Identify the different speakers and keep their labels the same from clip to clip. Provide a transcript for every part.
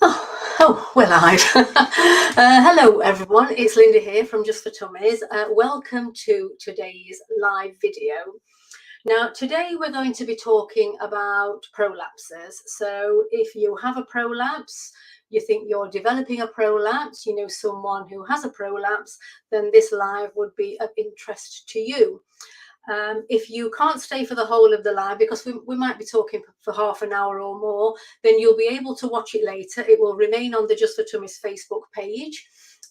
Speaker 1: Well, I've. Hello, everyone. It's Linda here from Just For Tummies. Welcome to today's live video. Now, today we're going to be talking about prolapses. So if you have a prolapse, you think you're developing a prolapse, you know someone who has a prolapse, then this live would be of interest to you. If you can't stay for the whole of the live, because we might be talking for half an hour or more, then you'll be able to watch it later. It will remain on the Just for Tummies Facebook page.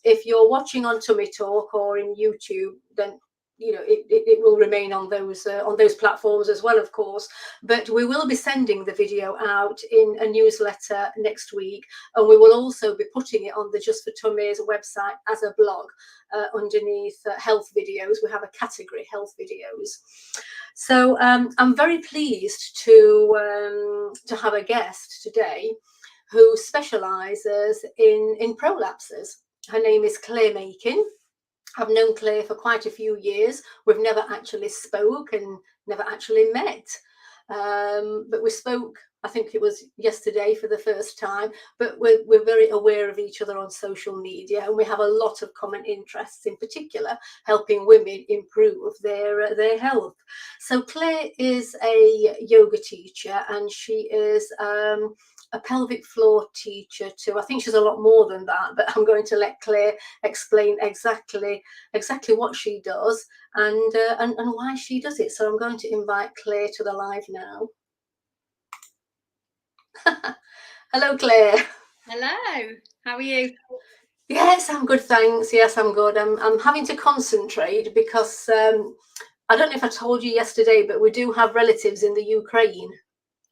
Speaker 1: If you're watching on Tummy Talk or in YouTube, then you know it will remain on those platforms as well, of course. But we will be sending the video out in a newsletter next week, and we will also be putting it on the Just for Tummies website as a blog underneath health videos. We have a category, health videos. So I'm very pleased to have a guest today who specialises in prolapses. Her name is Clare Machin. I've known Clare for quite a few years. We've never actually spoke and never actually met. But we spoke, I think it was yesterday for the first time, but we're very aware of each other on social media, and we have a lot of common interests, in particular helping women improve their health. So Clare is a yoga teacher, and she is a pelvic floor teacher too. I think she's a lot more than that, but I'm going to let Clare explain exactly what she does and why she does it. So I'm going to invite Clare to the live now. Hello, Clare.
Speaker 2: Hello, how are you?
Speaker 1: Yes, I'm good, thanks. Yes, I'm good. I'm having to concentrate because I don't know if I told you yesterday, but we do have relatives in the Ukraine.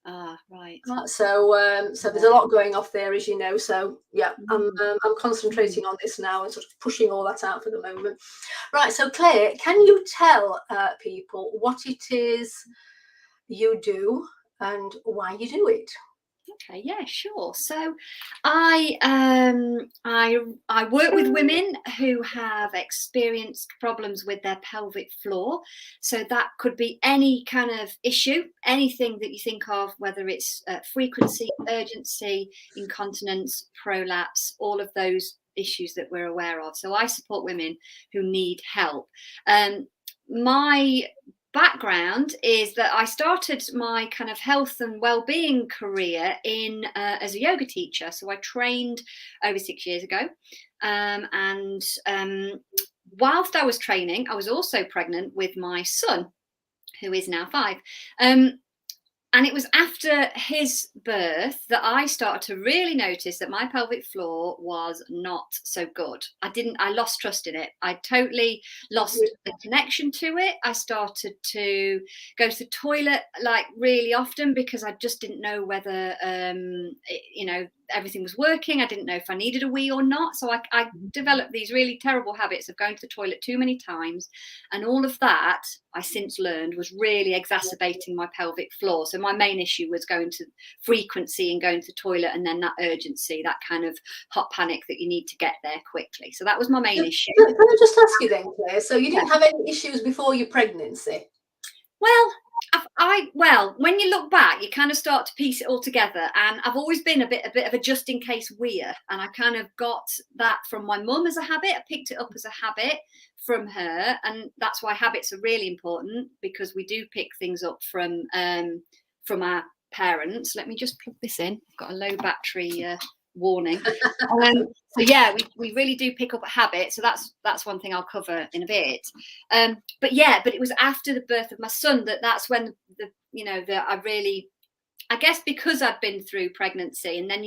Speaker 2: Ah, right.
Speaker 1: So there's a lot going off there, as you know. So yeah, I'm concentrating on this now and sort of pushing all that out for the moment. Right. So Clare, can you tell people what it is you do and why you do it?
Speaker 2: Okay, yeah, sure. So I work with women who have experienced problems with their pelvic floor. So that could be any kind of issue, anything that you think of, whether it's frequency, urgency, incontinence, prolapse, all of those issues that we're aware of. So I support women who need help. My background is that I started my kind of health and well-being career in as a yoga teacher. So I trained over 6 years ago, and whilst I was training, I was also pregnant with my son, who is now 5. And it was after his birth that I started to really notice that my pelvic floor was not so good. I lost trust in it. I totally lost the connection to it. I started to go to the toilet like really often because I just didn't know whether, everything was working. I didn't know if I needed a wee or not. So I developed these really terrible habits of going to the toilet too many times. And all of that, I since learned, was really exacerbating my pelvic floor. So my main issue was going to frequency and going to the toilet, and then that urgency, that kind of hot panic that you need to get there quickly. So that was my main issue.
Speaker 1: Can I just ask you then, Clare? So you didn't have any issues before your pregnancy?
Speaker 2: Well, when you look back, you kind of start to piece it all together. And I've always been a bit of a just in case weir, and I kind of got that from my mum as a habit. I picked it up as a habit from her, and that's why habits are really important, because we do pick things up from our parents. Let me just plug this in. I've got a low battery warning. So yeah, we really do pick up a habit. So that's one thing I'll cover in a bit. But it was after the birth of my son that's when I guess because I'd been through pregnancy, and then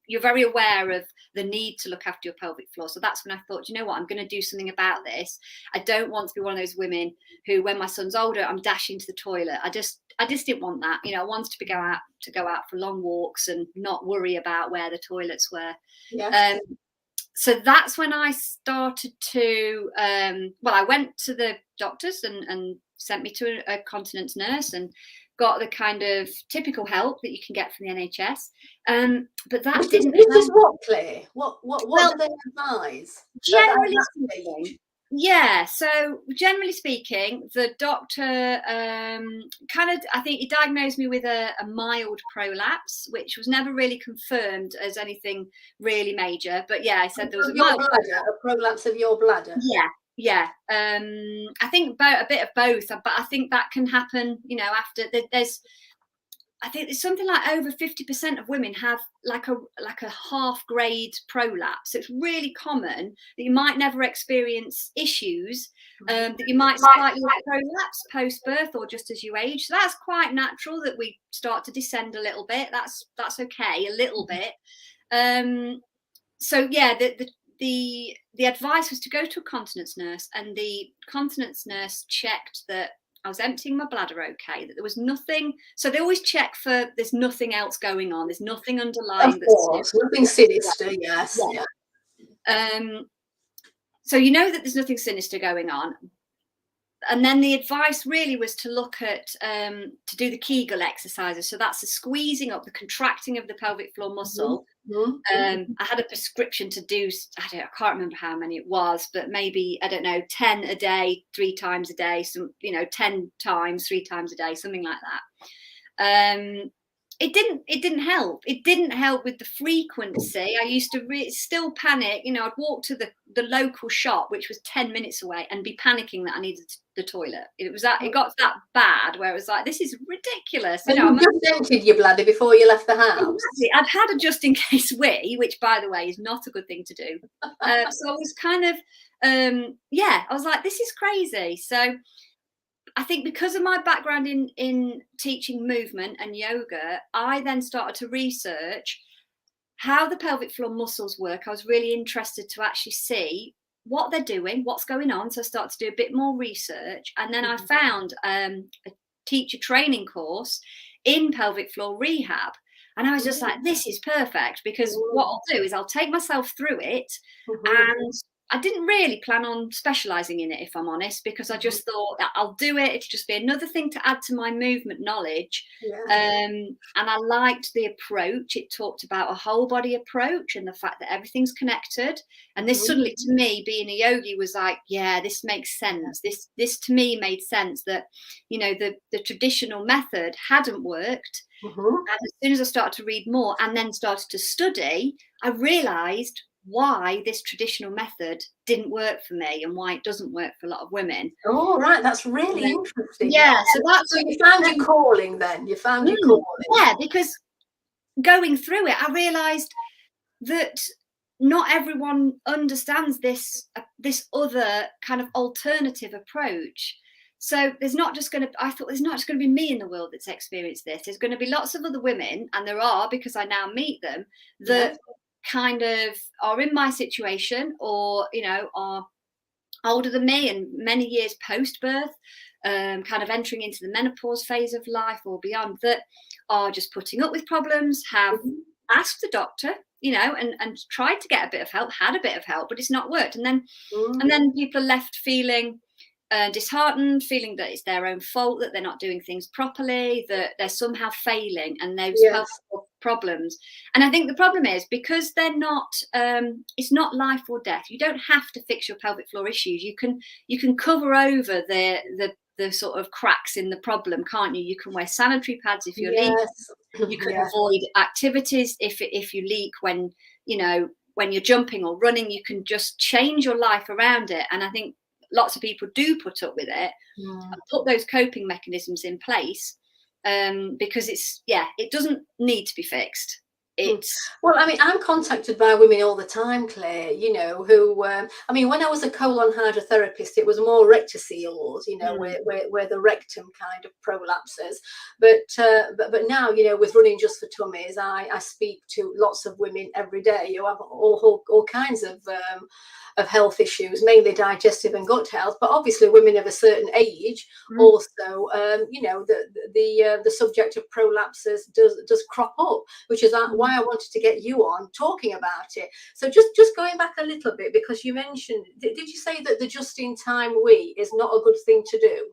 Speaker 2: you're very aware of the need to look after your pelvic floor. So that's when I thought, you know what, I'm going to do something about this. I don't want to be one of those women who, when my son's older, I'm dashing to the toilet. I just didn't want that. I wanted to go out for long walks and not worry about where the toilets were.
Speaker 1: Yes.
Speaker 2: So that's when I started to, I went to the doctors and sent me to a continence nurse and got the kind of typical help that you can get from the NHS. But that didn't.
Speaker 1: This is what, Clare? What do they advise?
Speaker 2: Generally speaking, Yeah, so generally speaking, the doctor I think he diagnosed me with a mild prolapse, which was never really confirmed as anything really major. But yeah, I said there was a
Speaker 1: Your
Speaker 2: mild
Speaker 1: bladder, a prolapse of your bladder.
Speaker 2: yeah. I think a bit of both, but I think that can happen, after I think there's something like over 50% of women have like a half grade prolapse. So it's really common that you might never experience issues, that you might slightly prolapse post birth or just as you age. So that's quite natural that we start to descend a little bit. That's okay, a little bit. So yeah, the advice was to go to a continence nurse, and the continence nurse checked that I was emptying my bladder okay, that there was nothing. So they always check for there's nothing else going on. There's nothing underlying.
Speaker 1: Of course, nothing sinister. Yes.
Speaker 2: Yeah. So you know that there's nothing sinister going on. And then the advice really was to look at to do the Kegel exercises. So that's the squeezing up, the contracting of the pelvic floor muscle. I had a prescription to do, I can't remember how many it was, but maybe, I don't know, 10 a day, 3 times a day, 10 times, 3 times a day, something like that. It didn't help. It didn't help with the frequency. I used to still panic. I'd walk to the local shop, which was 10 minutes away, and be panicking that I needed the toilet. It got that bad where it was like, this is ridiculous.
Speaker 1: And you just emptied your bladder before you left the house.
Speaker 2: Exactly. I'd had a just in case wee, which by the way is not a good thing to do. So I was kind of, I was like, this is crazy. So I think because of my background in teaching movement and yoga, I then started to research how the pelvic floor muscles work. I was really interested to actually see what they're doing, what's going on. So I started to do a bit more research. And then I found a teacher training course in pelvic floor rehab. And I was just like, this is perfect, because what I'll do is I'll take myself through it. And I didn't really plan on specialising in it, if I'm honest, because I just thought that I'll do it. It'll just be another thing to add to my movement knowledge. And I liked the approach. It talked about a whole body approach and the fact that everything's connected. And this suddenly, to me, being a yogi, was like, yeah, this makes sense. This to me made sense that, the traditional method hadn't worked. And as soon as I started to read more and then started to study, I realised why this traditional method didn't work for me and why it doesn't work for a lot of women.
Speaker 1: Oh, right. That's really interesting.
Speaker 2: Yeah.
Speaker 1: So you found your calling then. You found your calling.
Speaker 2: Yeah, because going through it, I realised that not everyone understands this other kind of alternative approach. So there's not just going to be me in the world that's experienced this. There's going to be lots of other women, and there are, because I now meet them, that kind of are in my situation, or are older than me and many years post birth, kind of entering into the menopause phase of life or beyond, that are just putting up with problems, have asked the doctor, and tried to get a bit of help, had a bit of help, but it's not worked. And then people are left feeling disheartened, feeling that it's their own fault, that they're not doing things properly, that they're somehow failing, and those health problems. And I think the problem is, because they're not, it's not life or death. You don't have to fix your pelvic floor issues. You can cover over the sort of cracks in the problem, can't you? You can wear sanitary pads if you're leaking. You can avoid activities if you leak when you're jumping or running. You can just change your life around it. And I think lots of people do put up with it and put those coping mechanisms in place, because it doesn't need to be fixed.
Speaker 1: Well, I mean, I'm contacted by women all the time, Claire, who, when I was a colon hydrotherapist, it was more rectoceles, where the rectum kind of prolapses. But now, with running Just for Tummies, I speak to lots of women every day who have all kinds of health issues, mainly digestive and gut health, but obviously women of a certain age also, the subject of prolapses does crop up, which is why I wanted to get you on talking about it. So just going back a little bit, because you mentioned, did you say that the just-in-time wee is not a good thing to do?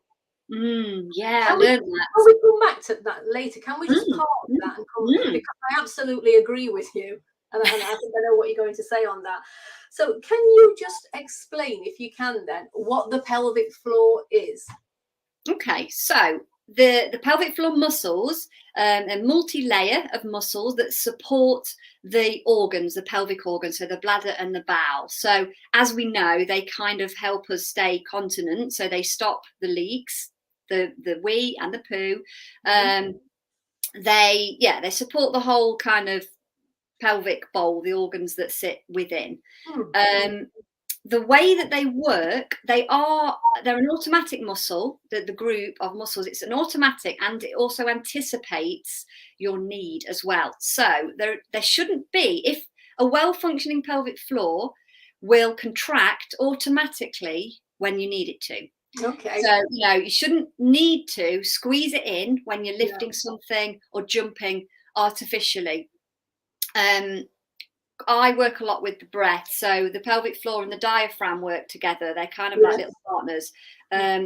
Speaker 2: I learned that.
Speaker 1: Can we come back to that later? Can we just park that and come, because I absolutely agree with you, and I think I know what you're going to say on that. So can you just explain, if you can then, what the pelvic floor is?
Speaker 2: Okay, so the pelvic floor muscles, a multi-layer of muscles that support the organs, the pelvic organs, so the bladder and the bowel. So as we know, they kind of help us stay continent, so they stop the leaks, the wee and the poo. They support the whole kind of pelvic bowl, the organs that sit within. The way that they work, they're an automatic muscle, the group of muscles, it's an automatic, and it also anticipates your need as well. So there shouldn't be, if a well-functioning pelvic floor will contract automatically when you need it to.
Speaker 1: Okay.
Speaker 2: So, you shouldn't need to squeeze it in when you're lifting something or jumping artificially. I work a lot with the breath, so the pelvic floor and the diaphragm work together. They're kind of like little partners.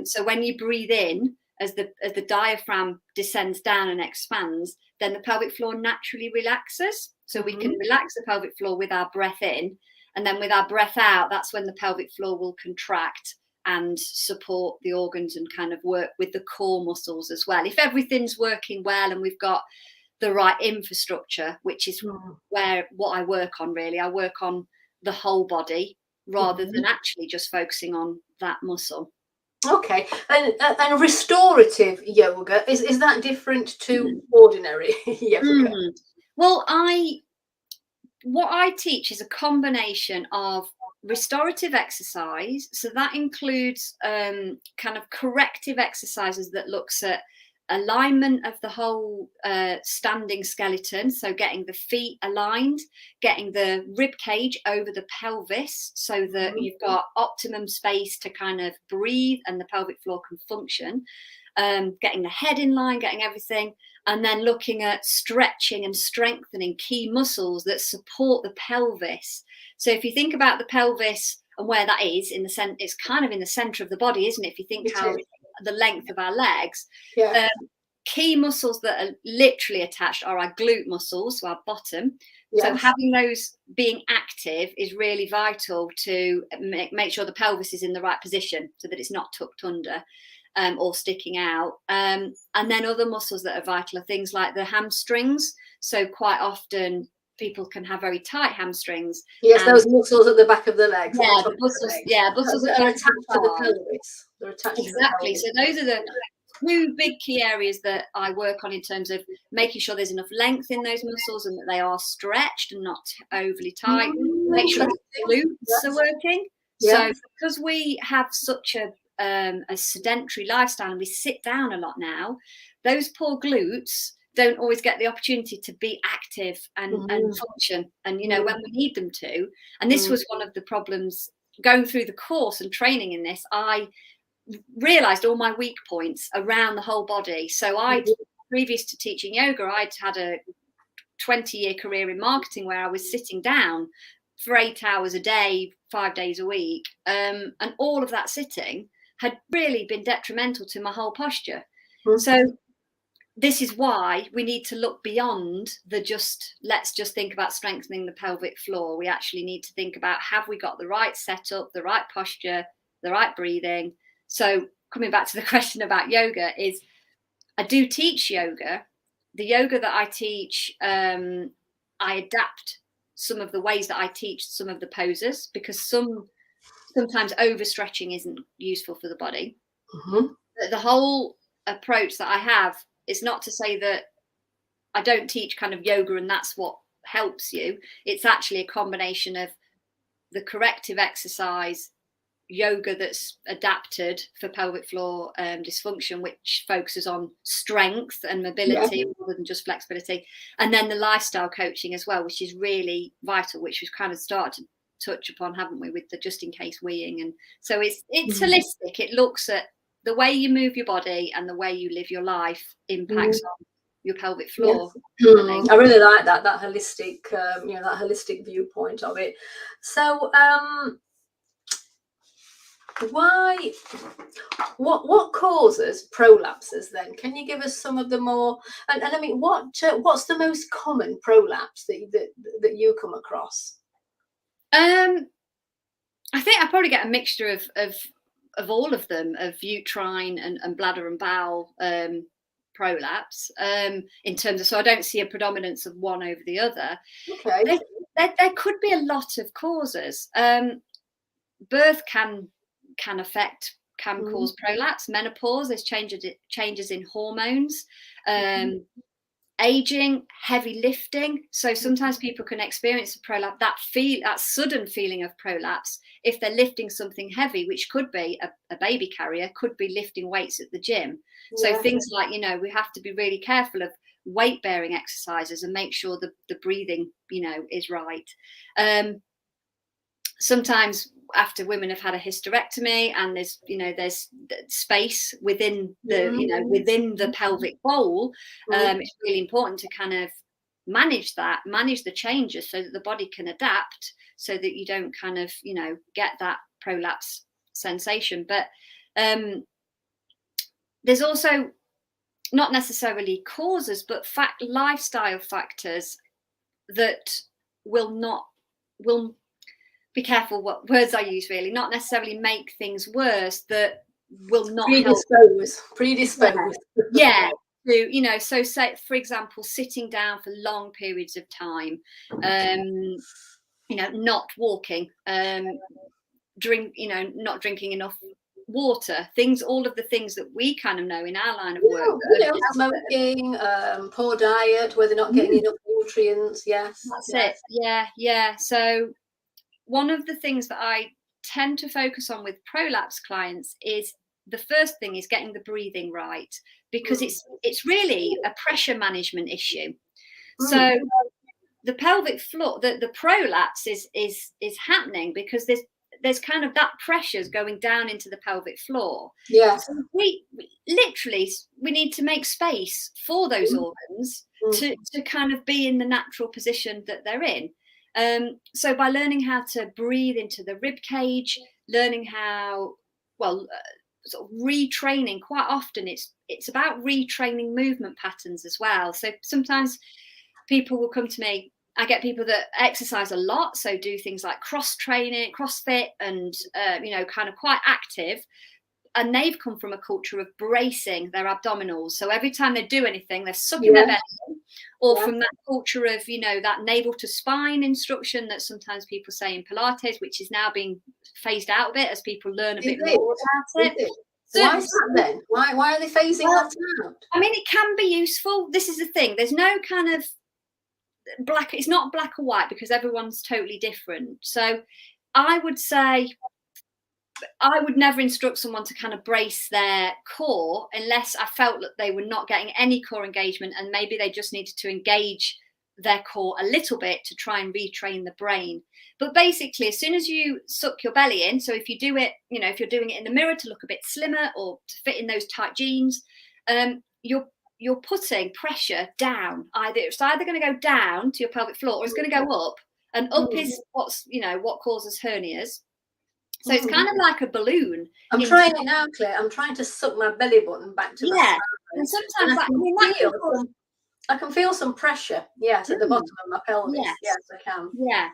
Speaker 2: So when you breathe in, as the diaphragm descends down and expands, then the pelvic floor naturally relaxes. So we can relax the pelvic floor with our breath in, and then with our breath out, that's when the pelvic floor will contract and support the organs and kind of work with the core muscles as well. If everything's working well and we've got the right infrastructure, which is what I work on, really. I work on the whole body rather than actually just focusing on that muscle.
Speaker 1: Okay. And restorative yoga, is that different to ordinary yoga?
Speaker 2: Well, what I teach is a combination of restorative exercise. So that includes kind of corrective exercises that looks at alignment of the whole standing skeleton, so getting the feet aligned, getting the rib cage over the pelvis so that you've got optimum space to kind of breathe and the pelvic floor can function, getting the head in line, getting everything, and then looking at stretching and strengthening key muscles that support the pelvis. So if you think about the pelvis and where that is in the center, it's kind of in the center of the body, isn't it? If you think how the length of our legs, key muscles that are literally attached are our glute muscles, so our bottom. So having those being active is really vital to make sure the pelvis is in the right position so that it's not tucked under or sticking out. And then other muscles that are vital are things like the hamstrings. So quite often people can have very tight hamstrings.
Speaker 1: Yes, those muscles at the back of the legs.
Speaker 2: Yeah, the muscles
Speaker 1: that are attached to the pelvis. They're attached
Speaker 2: exactly.
Speaker 1: To the pelvis.
Speaker 2: So those are the two big key areas that I work on in terms of making sure there's enough length in those muscles and that they are stretched and not overly tight. Make sure the glutes are working. So because we have such a sedentary lifestyle and we sit down a lot now, those poor glutes don't always get the opportunity to be active and function, and when we need them to. And this was one of the problems going through the course and training in this. I realized all my weak points around the whole body. So previous to teaching yoga, I'd had a 20-year career in marketing where I was sitting down for 8 hours a day, 5 days a week, and all of that sitting had really been detrimental to my whole posture. So this is why we need to look beyond let's just think about strengthening the pelvic floor. We actually need to think about, have we got the right setup, the right posture, the right breathing? So coming back to the question about yoga, is I do teach yoga. The yoga that I teach, I adapt some of the ways that I teach some of the poses, because sometimes overstretching isn't useful for the body. The whole approach that I have is not to say that I don't teach kind of yoga and that's what helps you. It's actually a combination of the corrective exercise, yoga that's adapted for pelvic floor dysfunction, which focuses on strength and mobility rather than just flexibility, and then the lifestyle coaching as well, which is really vital, which we've kind of started to touch upon, haven't we, with the just in case weeing. And so it's holistic. It looks at the way you move your body and the way you live your life impacts on your pelvic floor.
Speaker 1: I really like that holistic that holistic viewpoint of it. So what causes prolapses then? Can you give us some of the more, and I mean, what's the most common prolapse that you come across?
Speaker 2: I think I probably get a mixture of all of them, of uterine and bladder and bowel prolapse, in terms of, so I don't see a predominance of one over the other.
Speaker 1: Okay.
Speaker 2: There could be a lot of causes. Birth can affect, can cause prolapse. Menopause, there's changes in hormones. Aging, heavy lifting. So sometimes people can experience a prolapse, that sudden feeling of prolapse, if they're lifting something heavy, which could be a baby carrier, could be lifting weights at the gym. So things like, we have to be really careful of weight bearing exercises and make sure the breathing, is right. Sometimes after women have had a hysterectomy and there's space within the pelvic bowl, it's really important to kind of manage the changes so that the body can adapt, so that you don't kind of get that prolapse sensation. But there's also not necessarily causes, but lifestyle factors that will be careful what words I use, really, not necessarily make things worse, that will not
Speaker 1: predispose.
Speaker 2: Yeah. To, so say, for example, sitting down for long periods of time, not walking, not drinking enough water, all of the things that we kind of know in our line of work.
Speaker 1: Smoking, poor diet, where they're not getting enough nutrients. Yes.
Speaker 2: That's it. Yeah. So one of the things that I tend to focus on with prolapse clients is, the first thing is getting the breathing right, because it's really a pressure management issue. So the pelvic floor, the prolapse is happening because there's kind of that pressure's going down into the pelvic floor.
Speaker 1: Yeah.
Speaker 2: So we need to make space for those organs to kind of be in the natural position that they're in. So by learning how to breathe into the rib cage, learning how, sort of retraining, quite often it's about retraining movement patterns as well. So sometimes people will come to me, I get people that exercise a lot, so do things like CrossFit and kind of quite active, and they've come from a culture of bracing their abdominals. So every time they do anything, they're sucking their belly in, or from that culture of, that navel to spine instruction that sometimes people say in Pilates, which is now being phased out a bit as people learn a bit more about it.
Speaker 1: Why is that then? Why are they phasing that out?
Speaker 2: I mean, it can be useful. This is the thing. There's no kind of it's not black or white, because everyone's totally different. So I would say, I would never instruct someone to kind of brace their core unless I felt that they were not getting any core engagement, and maybe they just needed to engage their core a little bit to try and retrain the brain. But basically, as soon as you suck your belly in, so if you do it, if you're doing it in the mirror to look a bit slimmer or to fit in those tight jeans, you're putting pressure down. It's either going to go down to your pelvic floor, or it's going to go up. And up is what causes hernias. So it's kind of like a balloon.
Speaker 1: I'm trying it now, Claire. I'm trying to suck my belly button back to my side.
Speaker 2: And sometimes
Speaker 1: I can feel some pressure. Yes, at the bottom of my pelvis. Yes, I can.
Speaker 2: Yeah.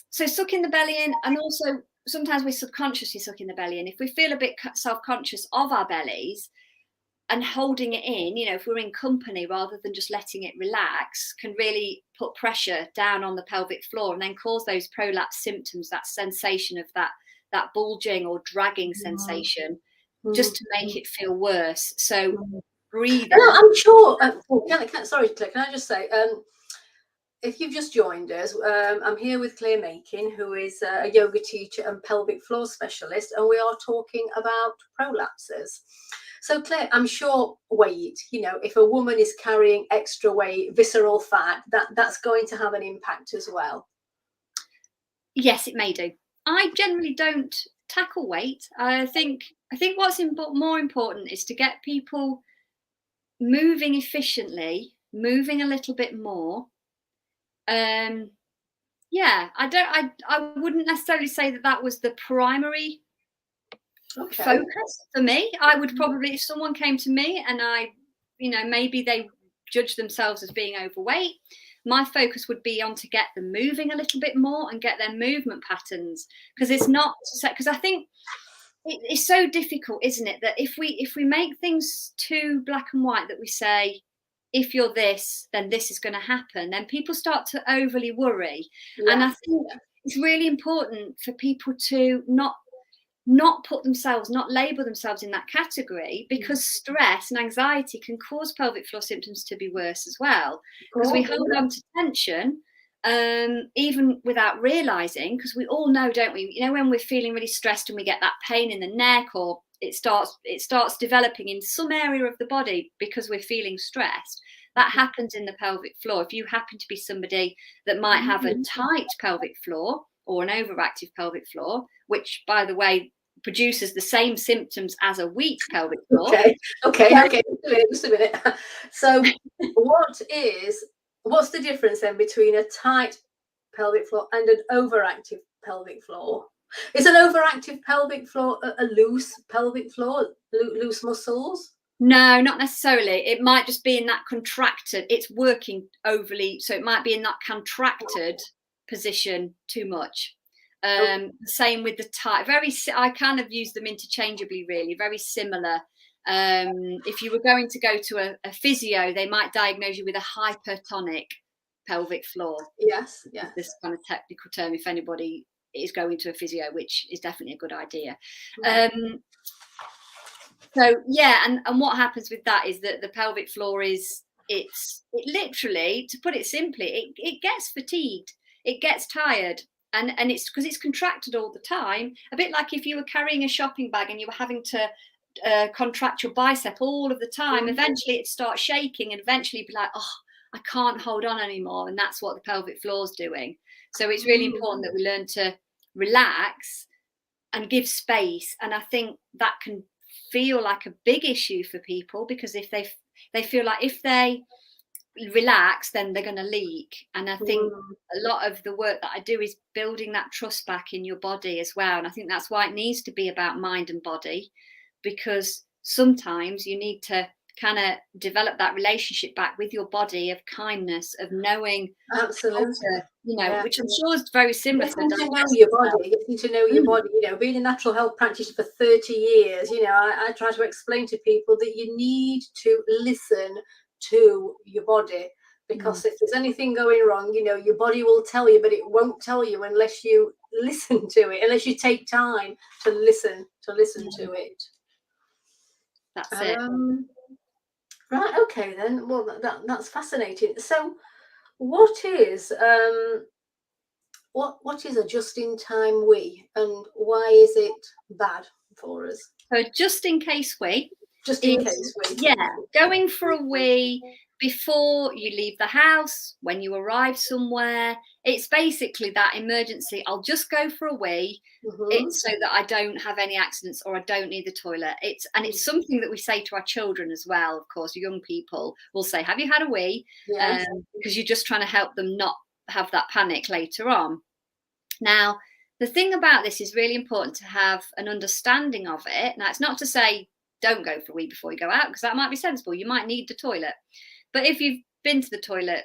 Speaker 2: So sucking the belly in, and also sometimes we subconsciously suck in the belly in. If we feel a bit self-conscious of our bellies, and holding it in, if we're in company, rather than just letting it relax, can really put pressure down on the pelvic floor and then cause those prolapse symptoms, that sensation of that bulging or dragging sensation, just to make it feel worse. So breathing.
Speaker 1: No, I'm sure. Sorry, Claire, can I just say, if you've just joined us, I'm here with Clare Machin, who is a yoga teacher and pelvic floor specialist, and we are talking about prolapses. So Claire, I'm sure weight, if a woman is carrying extra weight, visceral fat, that's going to have an impact as well.
Speaker 2: Yes, it may do. I generally don't tackle weight. I think what's more important is to get people moving efficiently, moving a little bit more. I wouldn't necessarily say that was the primary focus for me. I would probably, if someone came to me and maybe they judge themselves as being overweight, my focus would be on to get them moving a little bit more and get their movement patterns, because it's not, because I think it's so difficult, isn't it, that if we make things too black and white, that we say, if you're this, then this is going to happen, then people start to overly worry. Yeah. And I think it's really important for people to not put themselves, not label themselves in that category, because stress and anxiety can cause pelvic floor symptoms to be worse as well, because we hold on to tension even without realizing, because we all know, don't we, you know, when we're feeling really stressed and we get that pain in the neck, or it starts developing in some area of the body because we're feeling stressed. That happens in the pelvic floor. If you happen to be somebody that might have a tight pelvic floor or an overactive pelvic floor, which, by the way, produces the same symptoms as a weak pelvic floor.
Speaker 1: Okay. Just a minute. So what's the difference then between a tight pelvic floor and an overactive pelvic floor? Is an overactive pelvic floor a loose pelvic floor, loose muscles?
Speaker 2: No, not necessarily. It might just be in that contracted, it's working overly, so it might be in that contracted position too much. Same with the tight, I kind of use them interchangeably, really, very similar. If you were going to go to a physio, they might diagnose you with a hypertonic pelvic floor.
Speaker 1: Yes.
Speaker 2: This kind of technical term, if anybody is going to a physio, which is definitely a good idea. So yeah, and what happens with that is that the pelvic floor it literally, to put it simply, it gets fatigued, it gets tired, and it's because it's contracted all the time. A bit like if you were carrying a shopping bag and you were having to contract your bicep all of the time. Eventually it starts shaking, and eventually be like, oh, I can't hold on anymore. And that's what the pelvic floor is doing. So it's really important that we learn to relax and give space. And I think that can feel like a big issue for people, because if they feel like if they relax, then they're going to leak. And I think a lot of the work that I do is building that trust back in your body as well. And I think that's why it needs to be about mind and body, because sometimes you need to kind of develop that relationship back with your body, of kindness, of knowing.
Speaker 1: Absolutely.
Speaker 2: Which I'm sure is very similar
Speaker 1: to know your body. You need to know your body. Being a natural health practitioner for 30 years, I try to explain to people that you need to listen to your body, because if there's anything going wrong, your body will tell you, but it won't tell you unless you listen to it, unless you take time to listen to it.
Speaker 2: That's it.
Speaker 1: Right, okay then. Well, that's fascinating. So what is what is a just-in-time wee, and why is it bad for us?
Speaker 2: So just in case wee.
Speaker 1: Yeah,
Speaker 2: going for a wee before you leave the house, when you arrive somewhere. It's basically that emergency, I'll just go for a wee. It's so that I don't have any accidents, or I don't need the toilet. It's something that we say to our children as well. Of course, young people will say, have you had a wee?
Speaker 1: Yes.
Speaker 2: Because you're just trying to help them not have that panic later on. Now, the thing about this is really important to have an understanding of it. Now, it's not to say don't go for a wee before you go out, because that might be sensible. You might need the toilet. But if you've been to the toilet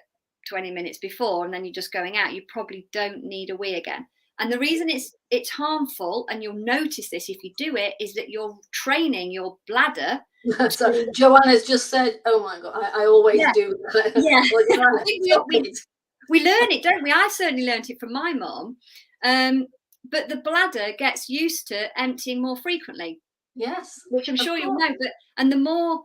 Speaker 2: 20 minutes before and then you're just going out, you probably don't need a wee again. And the reason it's harmful, and you'll notice this if you do it, is that you're training your bladder.
Speaker 1: So Joanna's just said, oh my God, I always do.
Speaker 2: Yeah. We learn it, don't we? I certainly learned it from my mum. But the bladder gets used to emptying more frequently.
Speaker 1: Yes.
Speaker 2: Which I'm sure you'll know. And the more,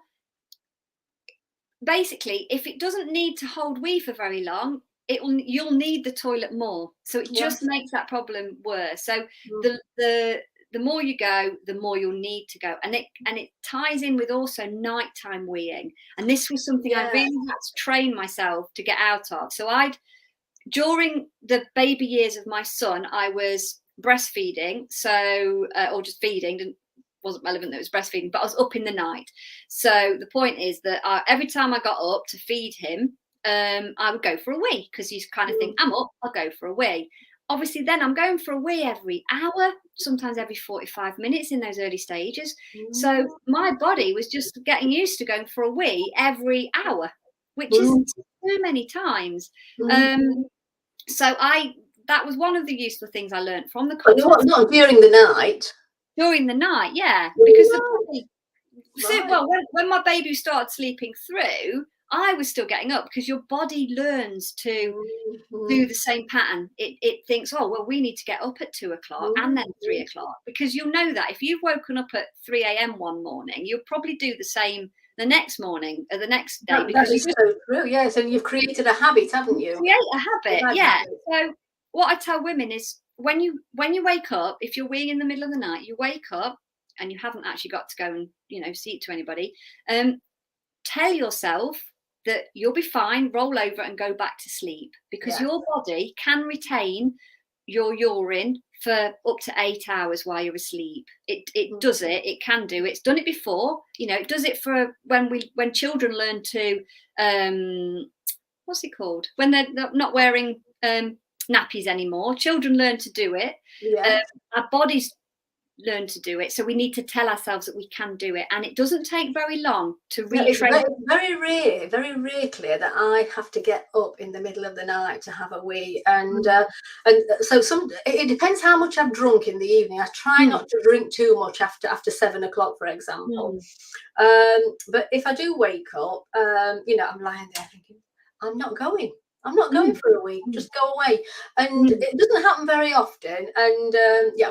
Speaker 2: basically, if it doesn't need to hold wee for very long, you'll need the toilet more. So it just makes that problem worse. So the more you go, the more you'll need to go. And it ties in with also nighttime weeing. And this was something I really had to train myself to get out of. So during the baby years of my son, I was breastfeeding, or just feeding, wasn't relevant that it was breastfeeding, but I was up in the night. So the point is that every time I got up to feed him, I would go for a wee, because you kind of think, I'm up, I'll go for a wee. Obviously, then I'm going for a wee every hour, sometimes every 45 minutes in those early stages. So my body was just getting used to going for a wee every hour, which is too many times.
Speaker 1: Mm.
Speaker 2: So that was one of the useful things I learned from the
Speaker 1: But
Speaker 2: continence.
Speaker 1: not during the night.
Speaker 2: During the night, yeah, because the body. So,
Speaker 1: Right.
Speaker 2: well, when my baby started sleeping through, I was still getting up because your body learns to do the same pattern. It thinks, oh, well, we need to get up at 2 o'clock and then 3 o'clock, because you'll know that if you've woken up at 3 a.m. one morning, you'll probably do the same the next morning or the next day, because
Speaker 1: That is so true. Yes, and you've created a habit, haven't you?
Speaker 2: create a habit.
Speaker 1: Bad
Speaker 2: Yeah.
Speaker 1: habit.
Speaker 2: So what I tell women is when you wake up, if you're weeing in the middle of the night, you wake up and you haven't actually got to go and see it to anybody. Tell yourself that you'll be fine, roll over and go back to sleep, because your body can retain your urine for up to 8 hours while you're asleep. It does it. It can do. It's done it before. It does it for when children learn to what's it called? When they're not wearing nappies anymore. Children learn to do it.
Speaker 1: Yeah.
Speaker 2: Our bodies learn to do it, so we need to tell ourselves that we can do it, and it doesn't take very long to retrain.
Speaker 1: It's very rare, Claire, that I have to get up in the middle of the night to have a wee, and so it depends how much I've drunk in the evening. I try not to drink too much after 7 o'clock, for example. But if I do wake up, I'm lying there thinking, I'm not going for a week, just go away. And it doesn't happen very often, and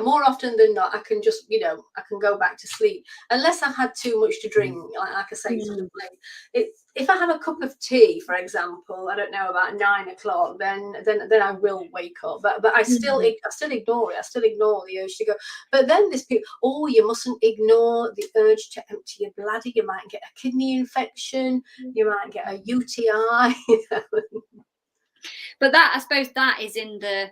Speaker 1: more often than not I can just I can go back to sleep, unless I've had too much to drink, like I say, sort of like if I have a cup of tea, for example, I don't know, about 9 o'clock, then I will wake up, but I still ignore it. I still ignore the urge to go. But then there's people, oh, you mustn't ignore the urge to empty your bladder, you might get a kidney infection, you might get a UTI.
Speaker 2: But that, I suppose, that is in the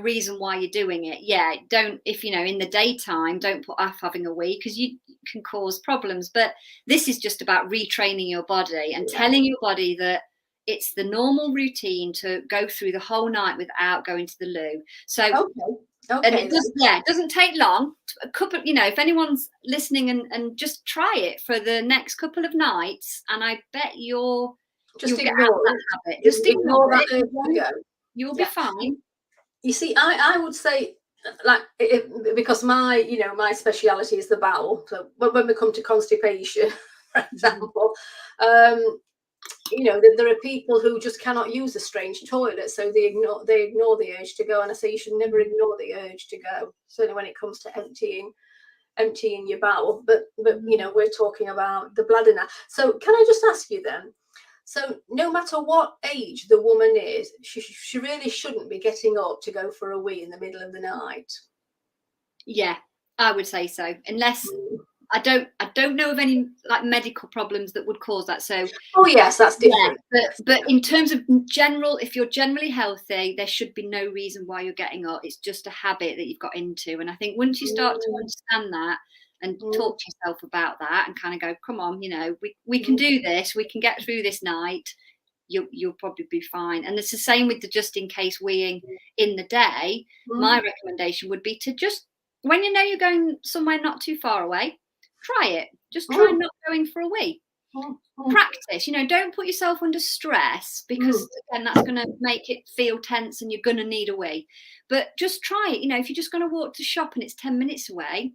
Speaker 2: reason why you're doing it. Yeah, don't, if in the daytime, don't put off having a wee, because you can cause problems. But this is just about retraining your body and telling your body that it's the normal routine to go through the whole night without going to the loo. So and it doesn't take long. A couple, if anyone's listening and just try it for the next couple of nights, and I bet you'll get out of that habit. Just ignore it. You'll be fine.
Speaker 1: You see, I would say, like, because my my speciality is the bowel. So when we come to constipation, for example, there are people who just cannot use a strange toilet, so they ignore the urge to go. And I say you should never ignore the urge to go, certainly when it comes to emptying your bowel. But we're talking about the bladder now. So can I just ask you then? So no matter what age the woman is, she really shouldn't be getting up to go for a wee in the middle of the night.
Speaker 2: Yeah, I would say so, unless I don't know of any like medical problems that would cause that. So
Speaker 1: yes, that's different.
Speaker 2: Yeah, but in terms of general, if you're generally healthy, there should be no reason why you're getting up. It's just a habit that you've got into, and I think once you start to understand that and talk to yourself about that and kind of go, come on, we can do this, we can get through this night, you'll probably be fine. And it's the same with the just in case weeing in the day. My recommendation would be to just, when you're going somewhere not too far away, try it. Just try not going for a wee. Practice, don't put yourself under stress, because again, that's going to make it feel tense and you're going to need a wee. But just try it. If you're just going to walk to shop and it's 10 minutes away,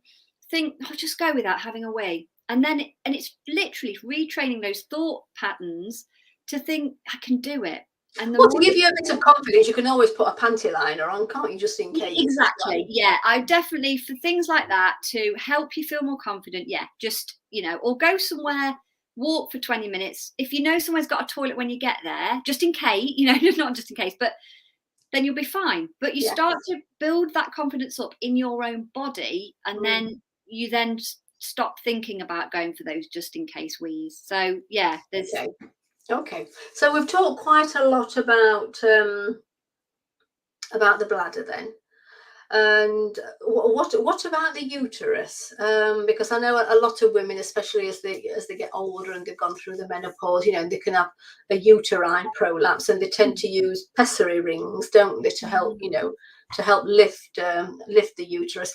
Speaker 2: think, I'll just go without having a wee. And then it's literally retraining those thought patterns to think, I can do it. And
Speaker 1: to give you a bit of confidence, you can always put a panty liner on, can't you, just in case?
Speaker 2: Exactly. Yeah, I definitely, for things like that, to help you feel more confident, just or go somewhere, walk for 20 minutes. If somewhere's got a toilet when you get there, just in case, not just in case, but then you'll be fine. But you start to build that confidence up in your own body, and then you then stop thinking about going for those just in case wees. So yeah, there's
Speaker 1: okay. So we've talked quite a lot about the bladder then. And what about the uterus? Because I know a lot of women, especially as they get older and they've gone through the menopause, they can have a uterine prolapse, and they tend to use pessary rings, don't they, to help lift the uterus.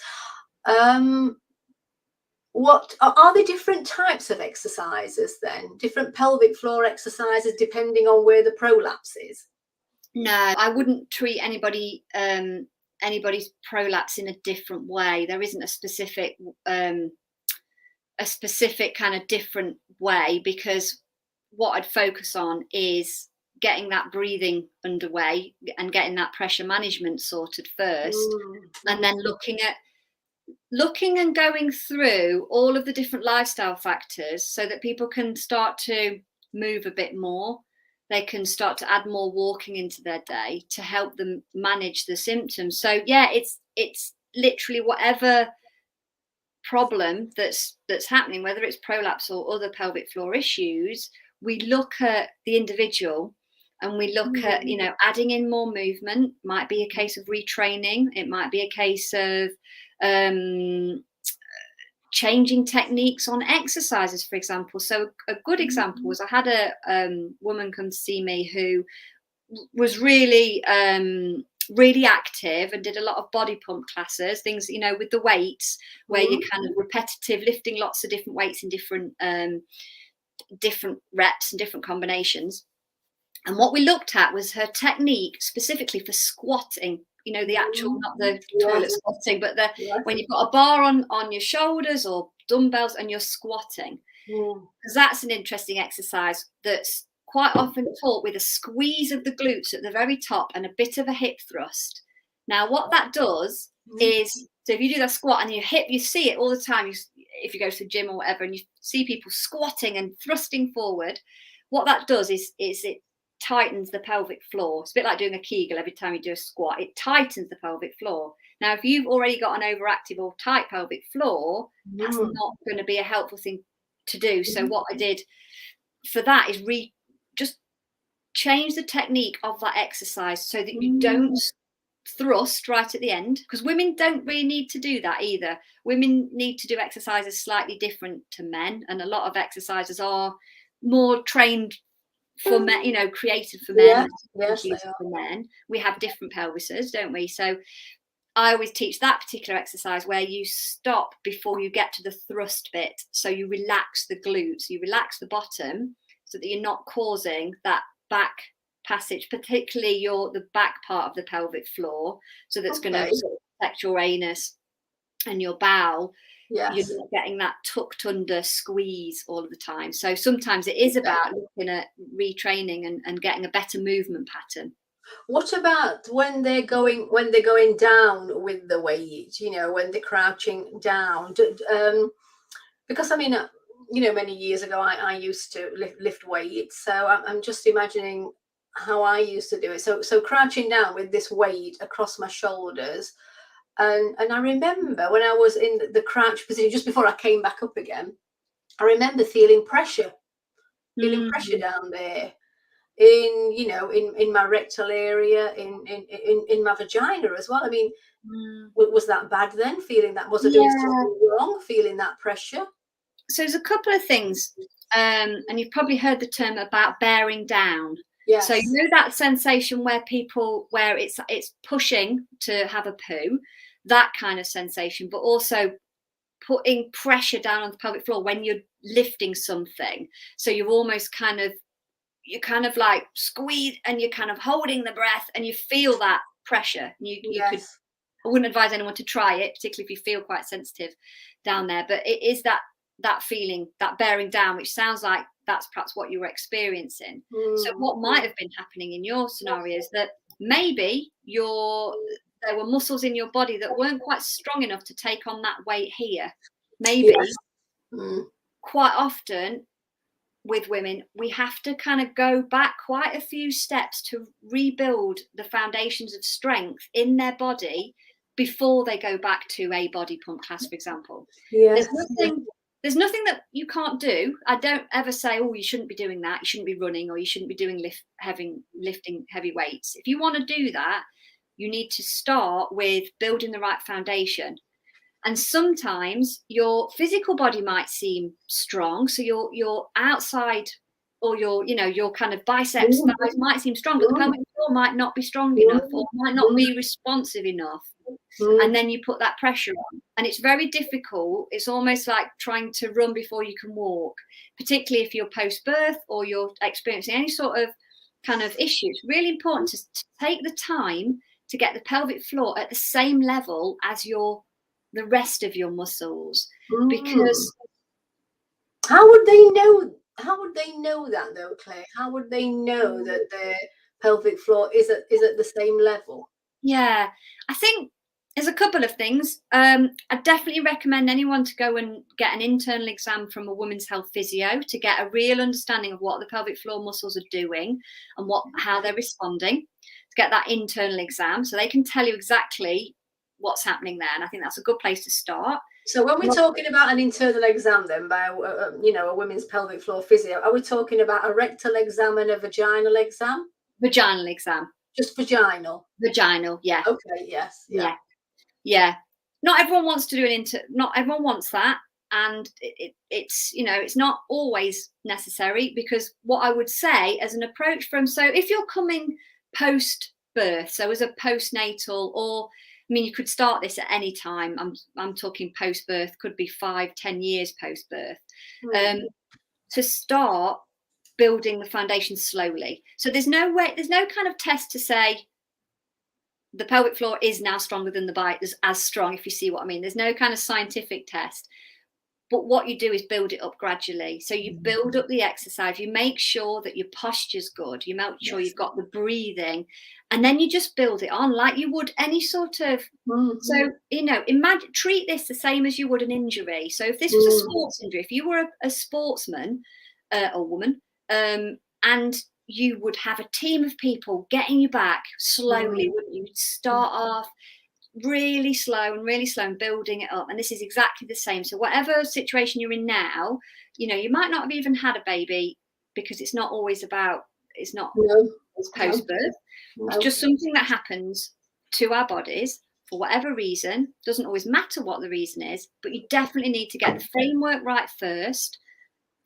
Speaker 1: what are the different types of exercises then? Different pelvic floor exercises depending on where the prolapse is?
Speaker 2: No, I wouldn't treat anybody's prolapse in a different way. There isn't a specific kind of different way, because what I'd focus on is getting that breathing underway and getting that pressure management sorted first, and then looking and going through all of the different lifestyle factors so that people can start to move a bit more. They can start to add more walking into their day to help them manage the symptoms. So yeah, it's literally whatever problem that's happening, whether it's prolapse or other pelvic floor issues, we look at the individual and we look at, you know, adding in more movement. Might be a case of retraining. It might be a case of changing techniques on exercises, for example. So a good example was I had a woman come to see me who was really really active and did a lot of body pump classes, things, you know, with the weights, where you're kind of repetitive, lifting lots of different weights in different reps and different combinations. And what we looked at was her technique specifically for squatting, you know, the actual, not the toilet squatting, but when you've got a bar on your shoulders or dumbbells and you're squatting, because that's an interesting exercise that's quite often taught with a squeeze of the glutes at the very top and a bit of a hip thrust. Now, what that does is, so if you do that squat and your hip, you see it all the time, if you go to the gym or whatever, and you see people squatting and thrusting forward, what that does is it tightens the pelvic floor. It's a bit like doing a Kegel. Every time you do a squat, it tightens the pelvic floor. Now, if you've already got an overactive or tight pelvic floor, that's not going to be a helpful thing to do. So what I did for that is just change the technique of that exercise so that you don't thrust right at the end, because women don't really need to do that either. Women need to do exercises slightly different to men, and a lot of exercises are more trained for men, you know, created for men, for men. We have different pelvises, don't we? So I always teach that particular exercise where you stop before you get to the thrust bit. So you relax the glutes, you relax the bottom so that you're not causing that back passage, particularly the back part of the pelvic floor. So that's going to affect your anus and your bowel. You're not getting that tucked under squeeze all of the time. So sometimes it is about looking at retraining and getting a better movement pattern.
Speaker 1: What about when they're going down with the weight, you know, when they're crouching down? Because I mean, you know, many years ago I used to lift weights, so I'm just imagining how I used to do it. So crouching down with this weight across my shoulders, and I remember when I was in the crouch position just before I came back up again, I remember feeling pressure down there, in, you know, in my rectal area, in my vagina as well. I mean, was that bad then, feeling that? Was I doing something wrong, feeling that pressure?
Speaker 2: So there's a couple of things, and you've probably heard the term about bearing down. So you know that sensation where it's pushing to have a poo, that kind of sensation, but also putting pressure down on the pelvic floor when you're lifting something. So you're kind of like squeeze and you're kind of holding the breath and you feel that pressure. I wouldn't advise anyone to try it, particularly if you feel quite sensitive down there, but it is that feeling, that bearing down, which sounds like that's perhaps what you were experiencing. So what might have been happening in your scenario is that maybe there were muscles in your body that weren't quite strong enough to take on that weight here. Maybe quite often with women, we have to kind of go back quite a few steps to rebuild the foundations of strength in their body before they go back to a body pump class, for example. There's nothing that you can't do. I don't ever say, oh, you shouldn't be doing that. You shouldn't be running, or you shouldn't be doing lifting heavy weights. If you want to do that, you need to start with building the right foundation. And sometimes your physical body might seem strong. So your outside, or your kind of biceps, thighs might seem strong, but the pelvic floor might not be strong enough, or might not be responsive enough. and then you put that pressure on, and it's very difficult. It's almost like trying to run before you can walk, particularly if you're post-birth or you're experiencing any sort of kind of issue. It's really important to take the time to get the pelvic floor at the same level as the rest of your muscles, because
Speaker 1: how would they know that though, Claire? How would they know that their pelvic floor is at the same level?
Speaker 2: Yeah, I think there's a couple of things. I definitely recommend anyone to go and get an internal exam from a women's health physio to get a real understanding of what the pelvic floor muscles are doing and how they're responding, to get that internal exam so they can tell you exactly what's happening there. And I think that's a good place to start.
Speaker 1: So when we're talking about an internal exam then by a women's pelvic floor physio, are we talking about a rectal exam and a vaginal exam?
Speaker 2: Vaginal exam.
Speaker 1: Just vaginal?
Speaker 2: Vaginal, yeah.
Speaker 1: Okay, yes.
Speaker 2: Yeah. Not everyone wants to do not everyone wants that. And it's not always necessary, because what I would say as an approach so if you're coming post-birth, so as a postnatal, or I mean, you could start this at any time. I'm talking post-birth, could be 5-10 years post-birth. To start building the foundation slowly. So there's no kind of test to say the pelvic floor is now stronger than the bite, is as strong, if you see what I mean. There's no kind of scientific test. But what you do is build it up gradually. So you build up the exercise, you make sure that your posture's good, you make sure you've got the breathing, and then you just build it on like you would any sort of, so, imagine, treat this the same as you would an injury. So if this was a sports injury, if you were a sportsman or woman, and you would have a team of people getting you back slowly, wouldn't you? Start off really slow and building it up. And this is exactly the same. So whatever situation you're in now, you might not have even had a baby, because it's not always about, it's post-birth. It's just something that happens to our bodies for whatever reason. Doesn't always matter what the reason is, but you definitely need to get the framework right first,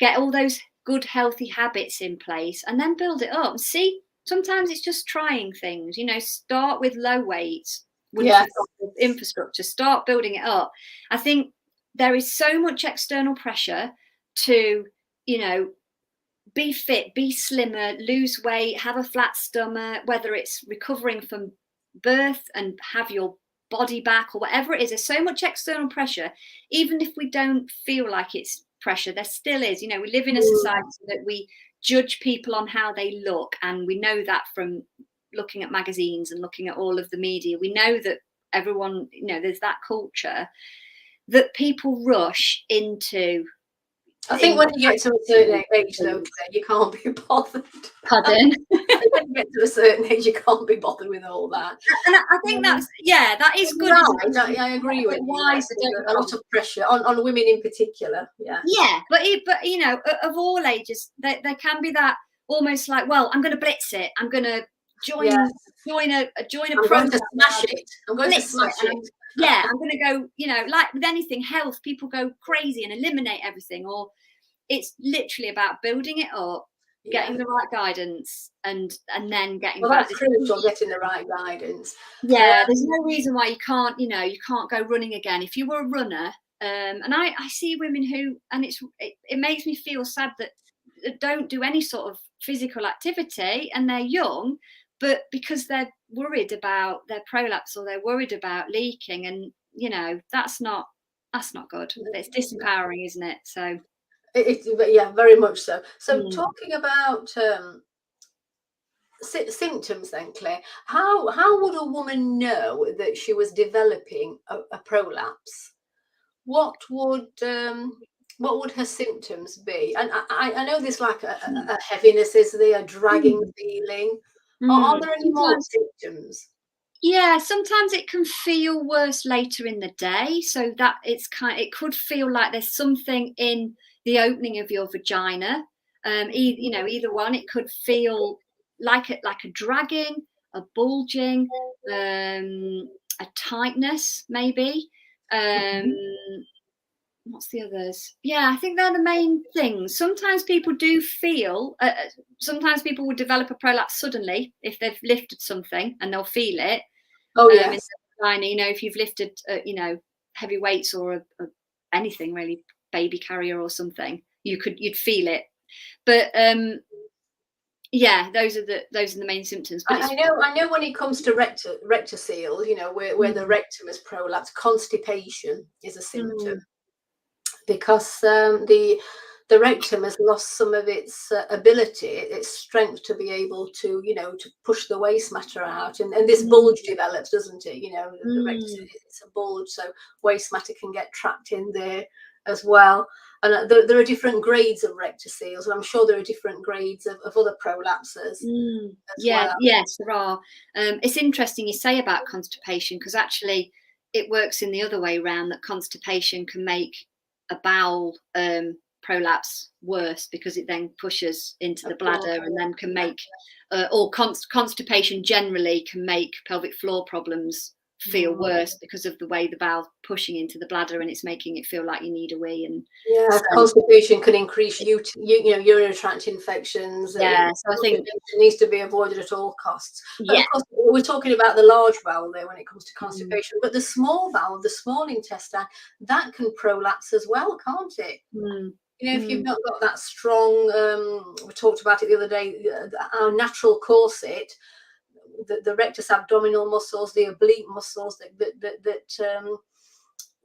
Speaker 2: get all those good healthy habits in place, and then build it up. See, sometimes it's just trying things, start with low weights. Infrastructure, start building it up. I think there is so much external pressure to be fit, be slimmer, lose weight, have a flat stomach, whether it's recovering from birth and have your body back or whatever it is. There's so much external pressure. Even if we don't feel like it's pressure, there still is. We live in a society that we judge people on how they look, and we know that from looking at magazines and looking at all of the media. We know that everyone, there's that culture that people rush into.
Speaker 1: I think when you get to a certain age, though, you can't be bothered.
Speaker 2: Pardon?
Speaker 1: When you get to a certain age, you can't be bothered with all that.
Speaker 2: And I think that is good.
Speaker 1: Right. I agree with you. A lot of pressure on women in particular.
Speaker 2: Yeah, but of all ages, there can be that almost like, well, I'm going to blitz it. I'm going to join a program.
Speaker 1: I'm going to smash it. I'm going to smash it.
Speaker 2: Yeah, I'm going to go, like with anything health, people go crazy and eliminate everything. Or it's literally about building it up, getting the right guidance, and then getting back.
Speaker 1: That's crucial, getting the right guidance.
Speaker 2: Yeah, there's no reason why you can't go running again. If you were a runner, and I see women who, and it makes me feel sad that don't do any sort of physical activity, and they're young, but because they're worried about their prolapse or they're worried about leaking, and that's not good. It's disempowering, isn't it? So
Speaker 1: very much so. So talking about symptoms then, Claire, how would a woman know that she was developing a prolapse? What would her symptoms be? And I know there's like a heaviness, is there, a dragging feeling? Are there any more symptoms?
Speaker 2: Yeah, sometimes it can feel worse later in the day, so that it could feel like there's something in the opening of your vagina. Either one. It could feel like a dragging, a bulging, a tightness, maybe. What's the others? Yeah, I think they're the main things. Sometimes people do feel, sometimes people will develop a prolapse suddenly if they've lifted something, and they'll feel it.
Speaker 1: Oh, yes.
Speaker 2: vagina, you know, if you've lifted, you know, heavy weights or anything really, baby carrier or something, you'd feel it. But yeah, those are the main symptoms. But
Speaker 1: I know when it comes to rectocele, you know, where the rectum is prolapsed, constipation is a symptom, because the rectum has lost some of its ability, its strength to be able to, you know, to push the waste matter out, and this bulge develops, doesn't it? You know, the rectum, it's a bulge, so waste matter can get trapped in there as well. And there are different grades of rectoceles, and I'm sure there are different grades of other prolapses as well.
Speaker 2: Yes, there are. It's interesting you say about constipation, because actually it works in the other way around, that constipation can make a bowel prolapse worse, because it then pushes into the bladder, and then can make constipation generally can make pelvic floor problems feel worse, because of the way the bowel pushing into the bladder, and it's making it feel like you need a wee. And
Speaker 1: yeah, constipation can increase urinary tract infections.
Speaker 2: So I think
Speaker 1: it needs to be avoided at all costs. But
Speaker 2: yeah,
Speaker 1: of course, we're talking about the large bowel there when it comes to constipation, but the small bowel, the small intestine, that can prolapse as well, can't it? You know, if you've not got that strong, we talked about it the other day, our natural corset, the rectus abdominal muscles, the oblique muscles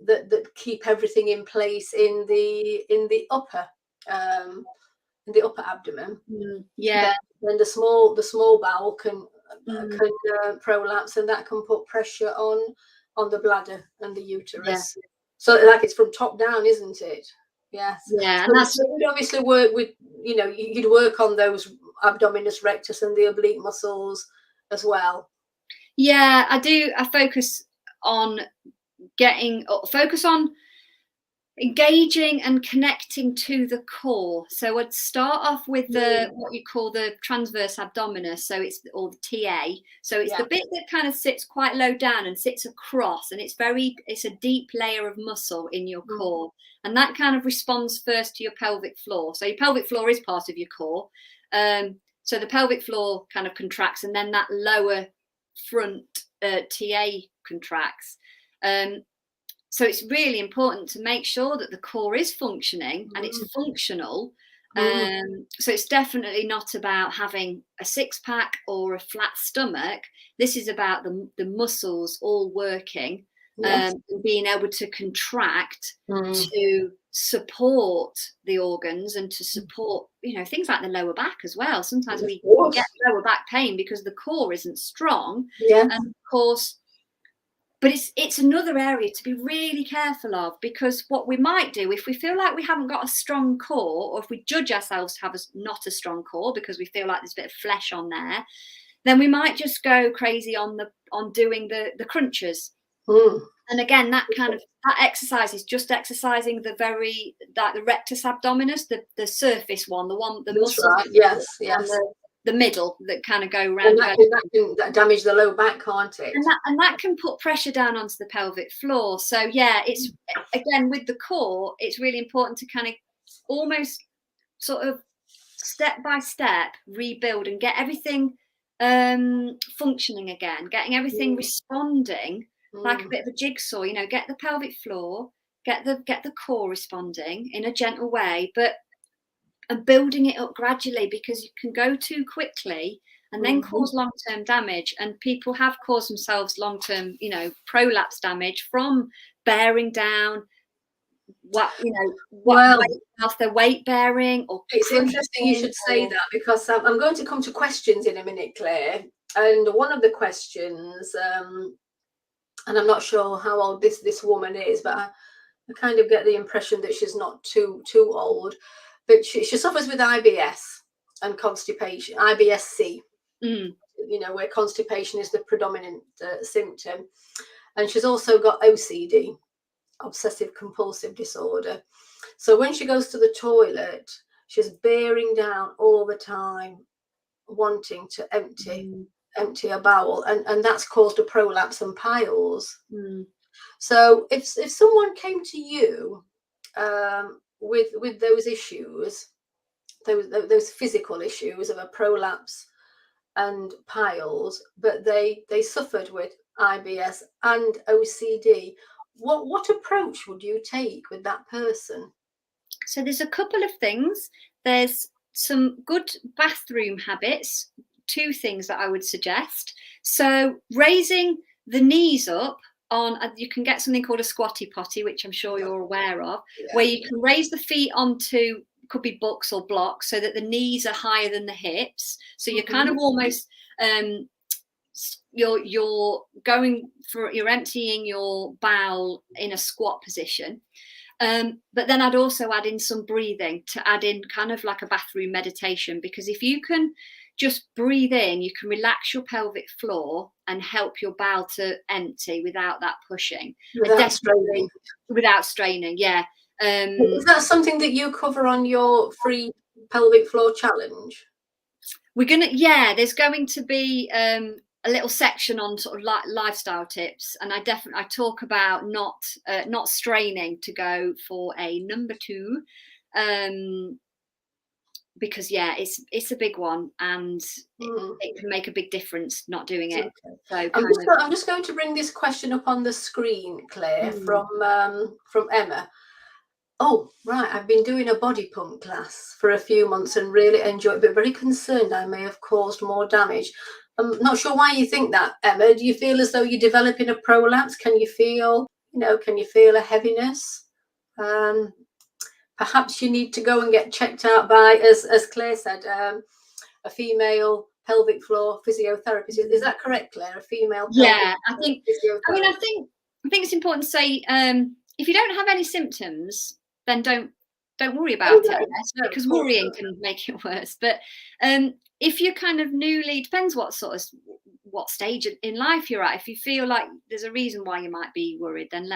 Speaker 1: that keep everything in place in the upper abdomen. Then the small bowel can prolapse, and that can put pressure on the bladder and the uterus. So like it's from top down, isn't it? Yes.
Speaker 2: Yeah,
Speaker 1: so, so you'd obviously work with, you know, you'd work on those abdominis rectus and the oblique muscles as well.
Speaker 2: Yeah, I do. I focus on engaging and connecting to the core. So I'd start off with what you call the transverse abdominis. So it's, or the TA. So it's the bit that kind of sits quite low down and sits across, and it's a deep layer of muscle in your core, and that kind of responds first to your pelvic floor. So your pelvic floor is part of your core. So the pelvic floor kind of contracts, and then that lower front TA contracts. So it's really important to make sure that the core is functioning and it's functional. So it's definitely not about having a six-pack or a flat stomach. This is about the muscles all working, and being able to contract to support the organs, and to support, you know, things like the lower back as well. Sometimes we get lower back pain because the core isn't strong. And of course, but it's another area to be really careful of, because what we might do, if we feel like we haven't got a strong core, or if we judge ourselves to have not a strong core because we feel like there's a bit of flesh on there, then we might just go crazy on doing the crunches. And again, that exercise is just exercising the rectus abdominis, the surface one, the muscle.
Speaker 1: Right. Yes.
Speaker 2: The middle that kind of go around.
Speaker 1: And that can damage the low back, can't it?
Speaker 2: And that can put pressure down onto the pelvic floor. So yeah, it's, again, with the core, it's really important to kind of almost sort of step by step rebuild and get everything functioning again, getting everything responding like a bit of a jigsaw. You know, get the pelvic floor, get the core responding in a gentle way, and building it up gradually, because you can go too quickly and then cause long-term damage. And people have caused themselves long-term, you know, prolapse damage from bearing down off their weight bearing. Or
Speaker 1: it's interesting you should say that, because I'm going to come to questions in a minute, Claire. And one of the questions, and I'm not sure how old this woman is, but I kind of get the impression that she's not too old. But she suffers with IBS and constipation, IBS-C, you know, where constipation is the predominant symptom. And she's also got OCD, obsessive compulsive disorder. So when she goes to the toilet, she's bearing down all the time, wanting to empty a bowel, and that's caused a prolapse and piles. So if someone came to you with those issues, those physical issues of a prolapse and piles, but they suffered with IBS, and OCD. What approach would you take with that person?
Speaker 2: So there's a couple of things. There's some good bathroom habits, two things that I would suggest. So raising the knees up on, you can get something called a squatty potty, which I'm sure you're aware of, where you can raise the feet onto, could be books or blocks, so that the knees are higher than the hips. So you're kind of almost you're going for, you're emptying your bowel in a squat position. But then I'd also add in some breathing to add in kind of like a bathroom meditation, because if you can just breathe in, you can relax your pelvic floor and help your bowel to empty without that pushing.
Speaker 1: Without straining.
Speaker 2: Without straining, yeah.
Speaker 1: Is that something that you cover on your free pelvic floor challenge?
Speaker 2: There's going to be a little section on sort of lifestyle tips, and I talk about not straining to go for a number 2, because it's a big one, and it can make a big difference not doing it.
Speaker 1: Okay. So I'm just going to bring this question up on the screen, Claire, from Emma. Oh, right. I've been doing a body pump class for a few months and really enjoyed it, but very concerned I may have caused more damage. I'm not sure why you think that, Emma. Do you feel as though you're developing a prolapse? Can you feel a heaviness? Perhaps you need to go and get checked out by, as Claire said, a female pelvic floor physiotherapist. Is that correct, Claire? A female pelvic
Speaker 2: I think it's important to say, if you don't have any symptoms, then don't worry about it, because worrying can make it worse. But if you're kind of newly, depends what stage in life you're at. If you feel like there's a reason why you might be worried, then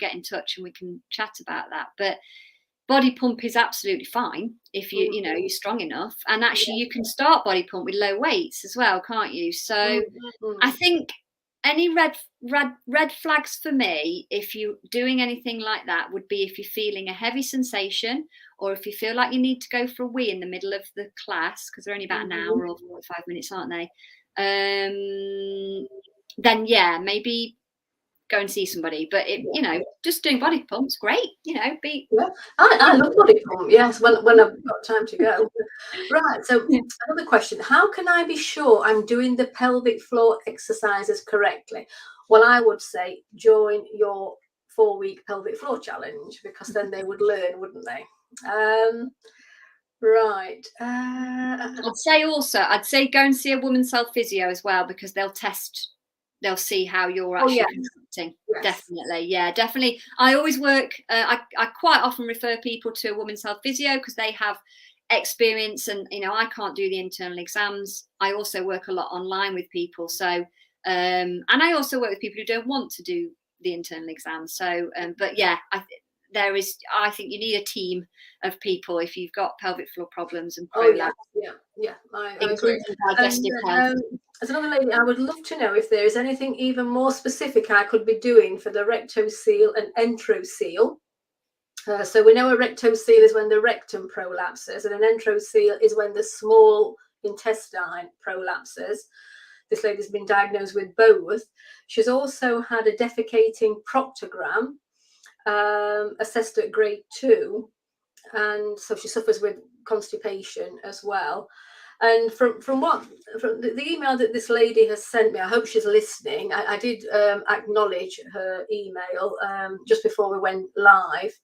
Speaker 2: get in touch and we can chat about that. But body pump is absolutely fine if you're strong enough, and actually you can start body pump with low weights as well, can't you? So I think any red flags for me, if you're doing anything like that, would be if you're feeling a heavy sensation, or if you feel like you need to go for a wee in the middle of the class, because they're only about an hour or 45 minutes, aren't they? Then maybe go and see somebody. But just doing body pumps, great.
Speaker 1: I love body pump. Yes, when I've got time to go. Right. So another question: how can I be sure I'm doing the pelvic floor exercises correctly? Well, I would say join your 4-week pelvic floor challenge, because then they would learn, wouldn't they? Right.
Speaker 2: I'd say go and see a woman's health physio as well, because they'll see how you're actually contracting. Yes. Definitely. I always work, I quite often refer people to a women's health physio, because they have experience, and I can't do the internal exams. I also work a lot online with people, so and I also work with people who don't want to do the internal exams. So I think you need a team of people if you've got pelvic floor problems and prolapse.
Speaker 1: I agree. As another lady, I would love to know if there is anything even more specific I could be doing for the rectocele and enterocele. So we know a rectocele is when the rectum prolapses, and an enterocele is when the small intestine prolapses. This lady's been diagnosed with both. She's also had a defecating proctogram, assessed at grade 2, and so she suffers with constipation as well. And from the email that this lady has sent me, I hope she's listening. I did acknowledge her email just before we went live.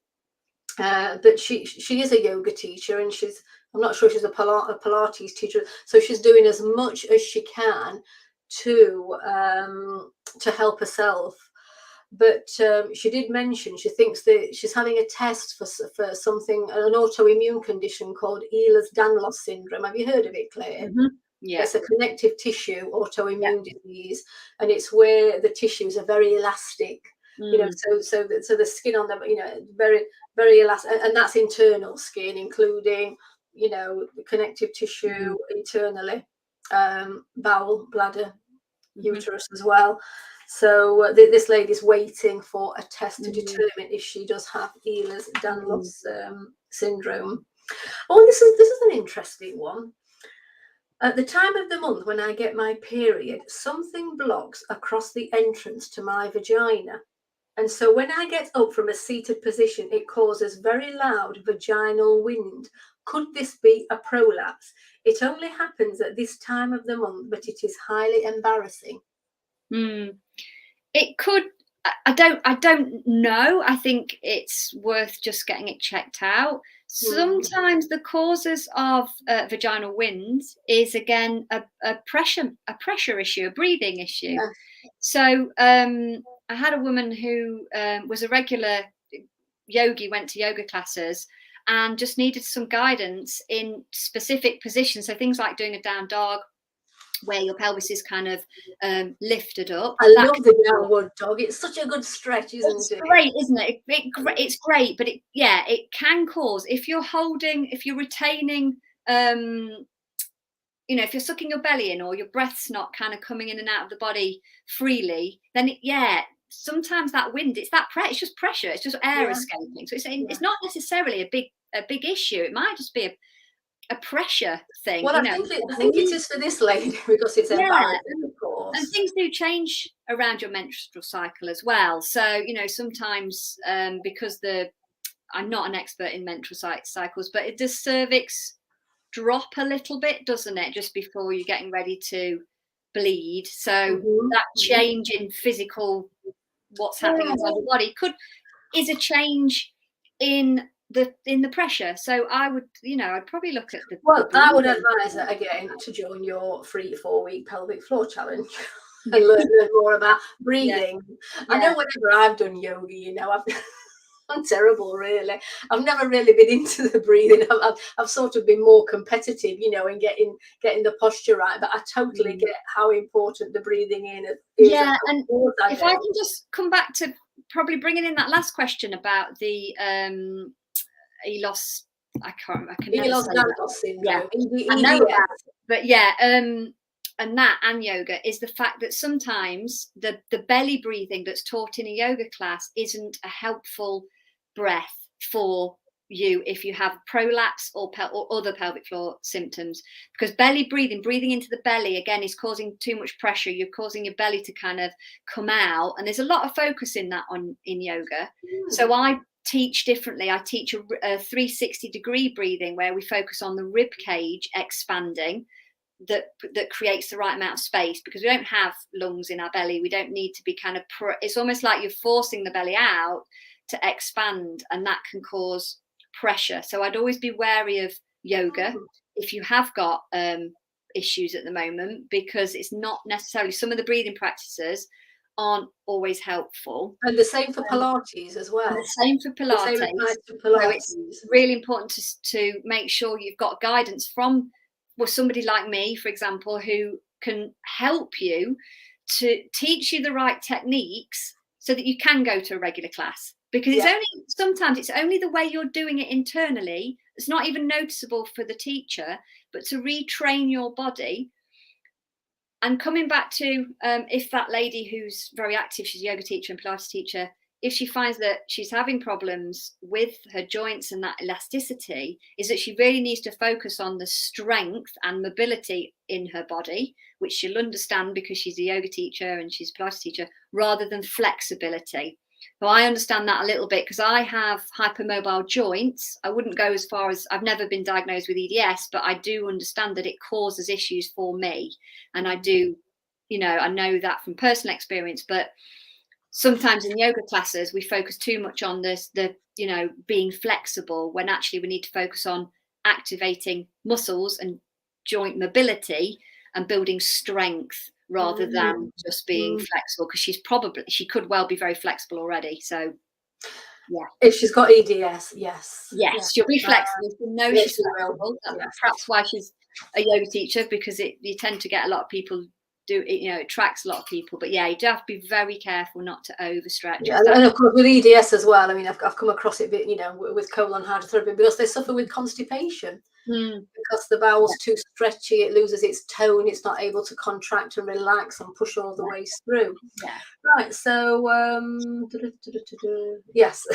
Speaker 1: But she is a yoga teacher, and I'm not sure she's a Pilates teacher. So she's doing as much as she can to help herself. But she did mention she thinks that she's having a test for something, an autoimmune condition called Ehlers-Danlos syndrome. Have you heard of it, Claire?
Speaker 2: Yeah.
Speaker 1: It's a connective tissue autoimmune disease, and it's where the tissues are very elastic. So the skin on them, very, very elastic, and that's internal skin, including, connective tissue internally, bowel, bladder, uterus as well. So this lady's waiting for a test to determine if she does have Ehlers-Danlos syndrome. Oh, this is an interesting one. At the time of the month when I get my period, something blocks across the entrance to my vagina. And so when I get up from a seated position, it causes very loud vaginal wind. Could this be a prolapse? It only happens at this time of the month, but it is highly embarrassing.
Speaker 2: It could. I don't know. I think it's worth just getting it checked out. Sometimes the causes of vaginal winds is again a pressure issue, a breathing issue.
Speaker 1: Yeah.
Speaker 2: So I had a woman who was a regular yogi, went to yoga classes, and just needed some guidance in specific positions. So things like doing a down dog, where your pelvis is kind of lifted up.
Speaker 1: I love the downward dog. It's such a good stretch, isn't it?
Speaker 2: Great, isn't it? It's great, but it can cause, if you're retaining, if you're sucking your belly in, or your breath's not kind of coming in and out of the body freely, then sometimes that wind, it's just pressure, it's just air escaping. So it's not necessarily a big issue. It might just be a pressure thing.
Speaker 1: Well, I think it is for this lady, because it's embarrassing, of course.
Speaker 2: And things do change around your menstrual cycle as well. So, sometimes because I'm not an expert in menstrual cycles, but does cervix drop a little bit, doesn't it, just before you're getting ready to bleed? So that change in physical, what's happening inside the body is a change in the pressure. So I would, I'd probably look at
Speaker 1: I would advise her again to join your free 4-week pelvic floor challenge and learn more about breathing. I know whenever I've done yoga, I'm terrible, really. I've never really been into the breathing. I've sort of been more competitive, in getting the posture right. But I totally get how important the breathing in is.
Speaker 2: Yeah, and if I can just come back to probably bringing in that last question about the ELOS, I can't remember.
Speaker 1: ELOS syndrome.
Speaker 2: Yeah, I know about it, but and that and yoga is the fact that sometimes the belly breathing that's taught in a yoga class isn't a helpful breath for you if you have prolapse or other pelvic floor symptoms, because belly breathing into the belly again is causing too much pressure. You're causing your belly to kind of come out, and there's a lot of focus in that in yoga. So I teach differently. I teach a 360-degree breathing where we focus on the rib cage expanding, that creates the right amount of space, because we don't have lungs in our belly. We don't need to be kind of it's almost like you're forcing the belly out to expand, and that can cause pressure. So I'd always be wary of yoga if you have got issues at the moment, because it's not necessarily, some of the breathing practices aren't always helpful.
Speaker 1: And the same for Pilates as well.
Speaker 2: And the same for Pilates. So it's really important to make sure you've got guidance from somebody like me, for example, who can help you to teach you the right techniques so that you can go to a regular class. Because sometimes it's only the way you're doing it internally. It's not even noticeable for the teacher, but to retrain your body. And coming back to if that lady who's very active, she's a yoga teacher and Pilates teacher, if she finds that she's having problems with her joints and that elasticity, is that she really needs to focus on the strength and mobility in her body, which she'll understand because she's a yoga teacher and she's a Pilates teacher, rather than flexibility. So I understand that a little bit because I have hypermobile joints. I wouldn't go as far as, I've never been diagnosed with EDS, but I do understand that it causes issues for me. And I do, I know that from personal experience, but sometimes in yoga classes, we focus too much on being flexible, when actually we need to focus on activating muscles and joint mobility and building strength rather than just being flexible, because she could well be very flexible already. So
Speaker 1: if she's got EDS, yes,
Speaker 2: she'll be flexible. She'll know she's flexible. That's perhaps why she's a yoga teacher, because you tend to get a lot of people do it, it attracts a lot of people. But you do have to be very careful not to overstretch.
Speaker 1: And of course with EDS as well, I mean, I've come across it, with colon hydrotherapy, because they suffer with constipation. Because the bowel's too stretchy, it loses its tone, it's not able to contract and relax and push all the way through. Right, so yes.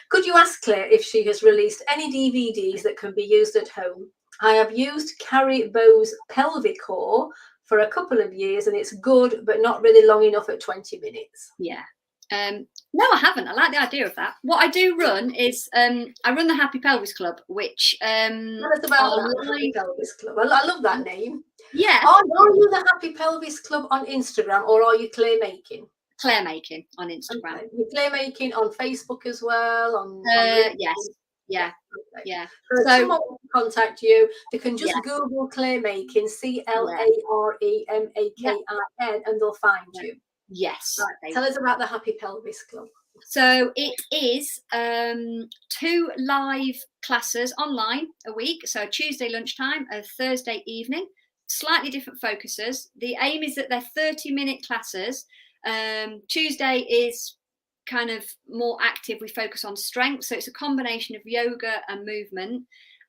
Speaker 1: Could you ask Claire if she has released any DVDs that can be used at home I have used Carrie Bow's pelvic core for a couple of years, and it's good, but not really long enough at 20 minutes.
Speaker 2: Yeah. No, I haven't. I like the idea of that. What I do run is I run the Happy Pelvis Club, which
Speaker 1: Tell us about that, Happy Pelvis Club. I love that name.
Speaker 2: Yeah.
Speaker 1: Are you the Happy Pelvis Club on Instagram, or are you Clare Machin?
Speaker 2: Clare Machin on Instagram.
Speaker 1: Okay. You're Clare Machin on Facebook as well. On
Speaker 2: yes. Yeah.
Speaker 1: Okay.
Speaker 2: Yeah.
Speaker 1: So if someone wants to contact you, they can just Google Clare Machin, CLAREMAKIN, and they'll find you.
Speaker 2: Yes.
Speaker 1: Right. Tell us about the Happy Pelvis Club.
Speaker 2: So it is 2 live classes online a week. So Tuesday lunchtime, a Thursday evening, slightly different focuses. The aim is that they're 30-minute classes. Tuesday is kind of more active. We focus on strength. So it's a combination of yoga and movement.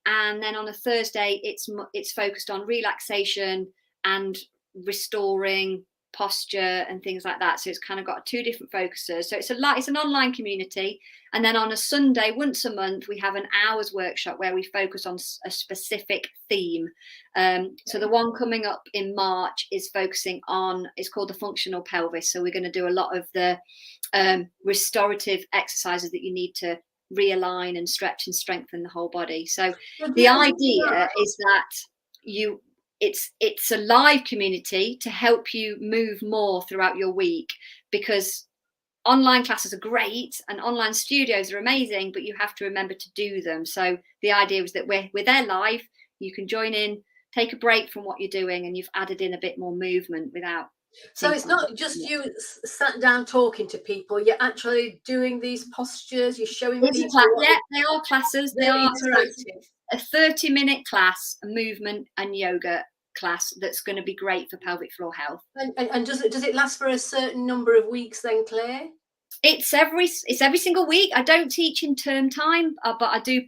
Speaker 2: And then on a Thursday, it's focused on relaxation and restoring posture and things like that. So it's kind of got 2 different focuses. So it's an online community. And then on a Sunday, once a month, we have an hour's workshop where we focus on a specific theme. So the one coming up in March is focusing on, it's called the functional pelvis. So we're going to do a lot of the restorative exercises that you need to realign and stretch and strengthen the whole body. So the idea is that it's a live community to help you move more throughout your week, because online classes are great and online studios are amazing, but you have to remember to do them. So the idea is that we're there live. You can join in, take a break from what you're doing, and you've added in a bit more movement without.
Speaker 1: So it's not just you sat down talking to people, you're actually doing these postures, you're showing people.
Speaker 2: Yeah, they are classes. They are interactive. A 30-minute class, a movement and yoga class that's going to be great for pelvic floor health.
Speaker 1: And does it last for a certain number of weeks then, Clare?
Speaker 2: It's every single week. I don't teach in term time, but I do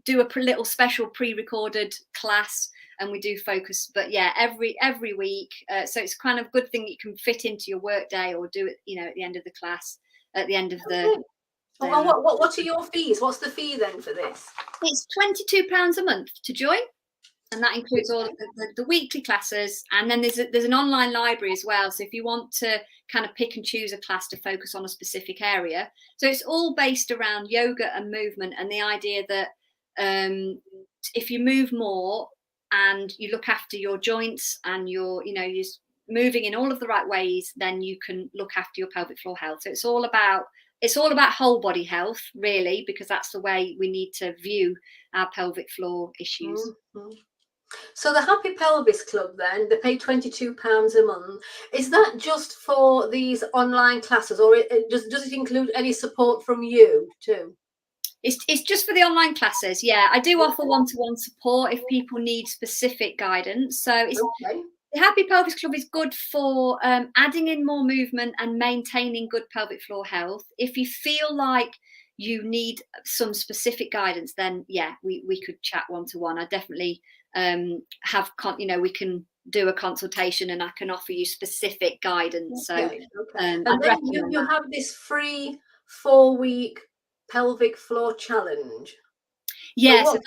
Speaker 2: a little special pre-recorded class, and we do focus. But yeah, every week. So it's kind of good thing you can fit into your work day, or do it, at the end of the class, at the end of the.
Speaker 1: What are your fees? What's the fee then for this?
Speaker 2: It's £22 a month to join. And that includes all of the weekly classes. And then there's an online library as well. So if you want to kind of pick and choose a class to focus on a specific area. So it's all based around yoga and movement, and the idea that if you move more and you look after your joints and you're moving in all of the right ways, then you can look after your pelvic floor health. So it's all about whole body health, really, because that's the way we need to view our pelvic floor issues.
Speaker 1: Mm-hmm. So the Happy Pelvis Club, then, they pay £22 a month. Is that just for these online classes, or does it include any support from you too?
Speaker 2: It's just for the online classes. Yeah, I do offer one-to-one support if people need specific guidance. So the Happy Pelvis Club is good for adding in more movement and maintaining good pelvic floor health. If you feel like you need some specific guidance, then yeah, we could chat one-to-one. I definitely we can do a consultation and I can offer you specific guidance. So
Speaker 1: and then you have this free 4-week pelvic floor challenge.
Speaker 2: Yeah,
Speaker 1: so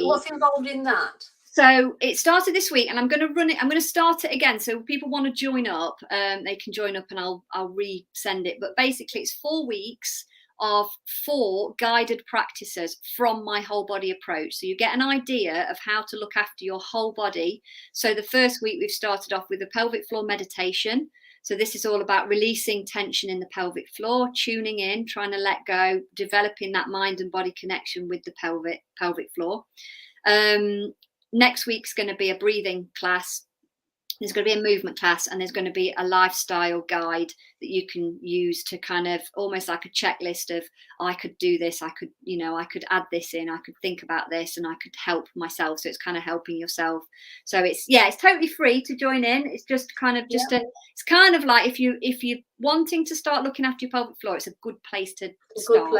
Speaker 1: what's involved in that?
Speaker 2: So it started this week, and I'm going to run it. I'm going to start it again. So people want to join up, they can join up, and I'll resend it. But basically, it's 4 weeks of 4 guided practices from my whole body approach. So you get an idea of how to look after your whole body. So the first week we've started off with a pelvic floor meditation. So this is all about releasing tension in the pelvic floor, tuning in, trying to let go, developing that mind and body connection with the pelvic floor. Next week's going to be a breathing class. There's going to be a movement class, and there's going to be a lifestyle guide that you can use to kind of almost like a checklist of, I could do this, I could add this in, I could think about this, and I could help myself. So it's kind of helping yourself. So it's totally free to join in. It's just kind of it's kind of like if you're wanting to start looking after your pelvic floor, it's a good place to start.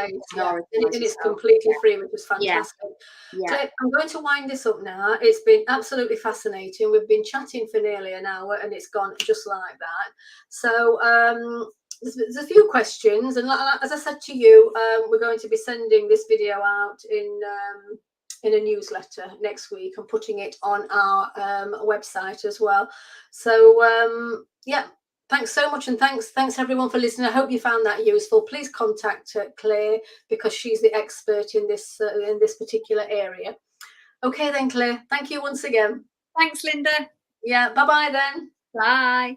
Speaker 1: And it's completely free, which is fantastic. So I'm going to wind this up now. It's been absolutely fascinating. We've been chatting for nearly an hour, and it's gone just like that. So there's a few questions, and as I said to you, we're going to be sending this video out in in a newsletter next week and putting it on our website as well. So yeah, thanks so much, and thanks everyone for listening. I hope you found that useful. Please contact Claire, because she's the expert in this particular area. Okay then, Claire, thank you once again.
Speaker 2: Thanks, Linda.
Speaker 1: Yeah, bye bye then.
Speaker 2: Bye.